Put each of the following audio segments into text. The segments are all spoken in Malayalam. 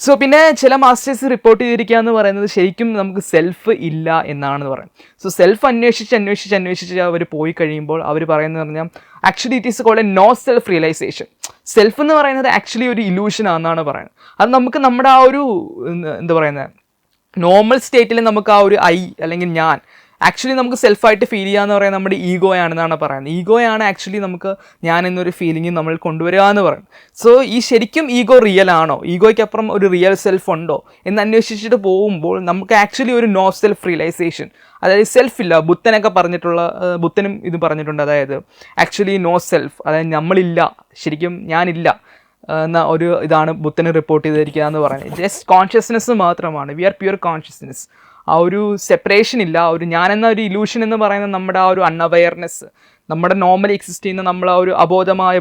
സോ പിന്നെ ചില മാസ്റ്റേഴ്സ് റിപ്പോർട്ട് ചെയ്തിരിക്കുക എന്ന് പറയുന്നത് ശരിക്കും നമുക്ക് സെൽഫ് ഇല്ല എന്നാണെന്ന് പറയും. സോ സെൽഫ് അന്വേഷിച്ച് അവർ പോയി കഴിയുമ്പോൾ അവർ പറയുന്നത് പറഞ്ഞാൽ actually it is called a no self realization. Self എന്ന് പറയുന്നത് ആക്ച്വലി ഒരു ഇലൂഷൻ ആണെന്നാണ് പറയുന്നത്. അത് നമുക്ക് നമ്മുടെ ആ ഒരു എന്താ പറയുന്നത് നോർമൽ സ്റ്റേറ്റിൽ നമുക്ക് ആ ഒരു അല്ലെങ്കിൽ ഞാൻ ആക്ച്വലി നമുക്ക് സെൽഫായിട്ട് ഫീൽ ചെയ്യുക എന്ന് പറയുന്നത് നമ്മുടെ ഈഗോയാണെന്നാണ് പറയുന്നത്. ഈഗോയാണ് ആക്ച്വലി നമുക്ക് ഞാൻ എന്നൊരു ഫീലിംഗ് നമ്മൾ കൊണ്ടുവരിക എന്ന് പറയുന്നത്. സോ ഈ ശരിക്കും ഈഗോ റിയൽ ആണോ, ഈഗോയ്ക്കപ്പുറം ഒരു റിയൽ സെൽഫ് ഉണ്ടോ എന്ന് അന്വേഷിച്ചിട്ട് പോകുമ്പോൾ നമുക്ക് ആക്ച്വലി ഒരു നോ സെൽഫ് റിയലൈസേഷൻ, അതായത് സെൽഫില്ല. ബുദ്ധനും ഇത് പറഞ്ഞിട്ടുണ്ട്. അതായത് ആക്ച്വലി നോ സെൽഫ്, അതായത് നമ്മളില്ല, ശരിക്കും ഞാനില്ല എന്ന ഒരു ഇതാണ് ബുദ്ധന് റിപ്പോർട്ട് ചെയ്തിരിക്കുക എന്ന് പറയുന്നത്. ജസ്റ്റ് കോൺഷ്യസ്നെസ് മാത്രമാണ്. We are pure consciousness. ആ ഒരു സെപ്പറേഷൻ ഇല്ല. ഒരു ഞാനെന്ന ഒരു ഇലൂഷൻ എന്ന് പറയുന്നത് നമ്മുടെ ആ ഒരു അൺഅവെയർനെസ്, നമ്മുടെ നോർമലി എക്സിസ്റ്റ് ചെയ്യുന്ന നമ്മൾ ആ ഒരു അബോധമായ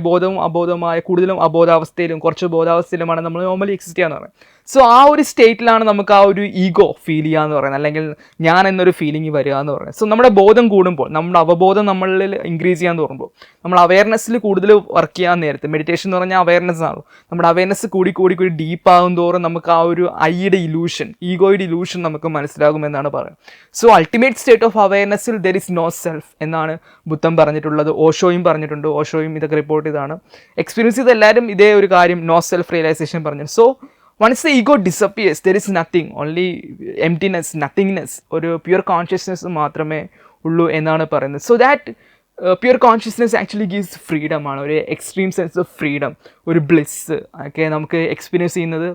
കൂടുതലും അബോധാവസ്ഥയിലും കുറച്ച് ബോധാവസ്ഥയിലുമാണ് നമ്മൾ നോർമലി എക്സിസ്റ്റ് ചെയ്യാന്ന് പറയുന്നത്. സോ ആ ഒരു സ്റ്റേറ്റിലാണ് നമുക്ക് ആ ഒരു ഈഗോ ഫീൽ ചെയ്യുക എന്ന് പറയുന്നത്, അല്ലെങ്കിൽ ഞാൻ എന്നൊരു ഫീലിംഗ് വരിക എന്ന് പറയുന്നത്. സോ നമ്മുടെ ബോധം കൂടുമ്പോൾ, നമ്മുടെ അവബോധം നമ്മളിൽ ഇൻക്രീസ് ചെയ്യാൻ തുടങ്ങുമ്പോൾ, നമ്മൾ അവയർനെസ്സിൽ കൂടുതൽ വർക്ക് ചെയ്യാൻ നേരത്ത്, മെഡിറ്റേഷൻ എന്ന് പറഞ്ഞാൽ അവയർനെസ് ആണ്. നമ്മുടെ അവയർനെസ് കൂടി ഡീപ്പ് ആകും തോറും നമുക്ക് ആ ഒരു ഈഗോയുടെ ഇലൂഷൻ നമുക്ക് മനസ്സിലാകുമെന്നാണ് പറയുന്നത്. സോ അൾട്ടിമേറ്റ് സ്റ്റേറ്റ് ഓഫ് അവയർനെസ്സിൽ ദർ ഇസ് നോ സെൽഫ് എന്നാണ് ബുദ്ധൻ പറഞ്ഞിട്ടുള്ളത്. ഓഷോയും പറഞ്ഞിട്ടുണ്ട്. ഓഷോയും ഇതൊക്കെ റിപ്പോർട്ട് ചെയ്താണ്. എക്സ്പീരിയൻസ് ചെയ്ത എല്ലാവരും ഇതേ ഒരു കാര്യം നോ സെൽഫ് റിയലൈസേഷൻ പറഞ്ഞു. So once the ego disappears, there is nothing, only emptiness, nothingness, ഒരു പ്യുവർ കോൺഷ്യസ്നെസ് മാത്രമേ ഉള്ളൂ എന്നാണ് പറയുന്നത്. So that pure consciousness actually gives freedom ആണ്, ഒരു എക്സ്ട്രീം സെൻസ് ഓഫ് ഫ്രീഡം, ഒരു ബ്ലിസ് ഒക്കെ നമുക്ക് എക്സ്പീരിയൻസ് ചെയ്യുന്നത്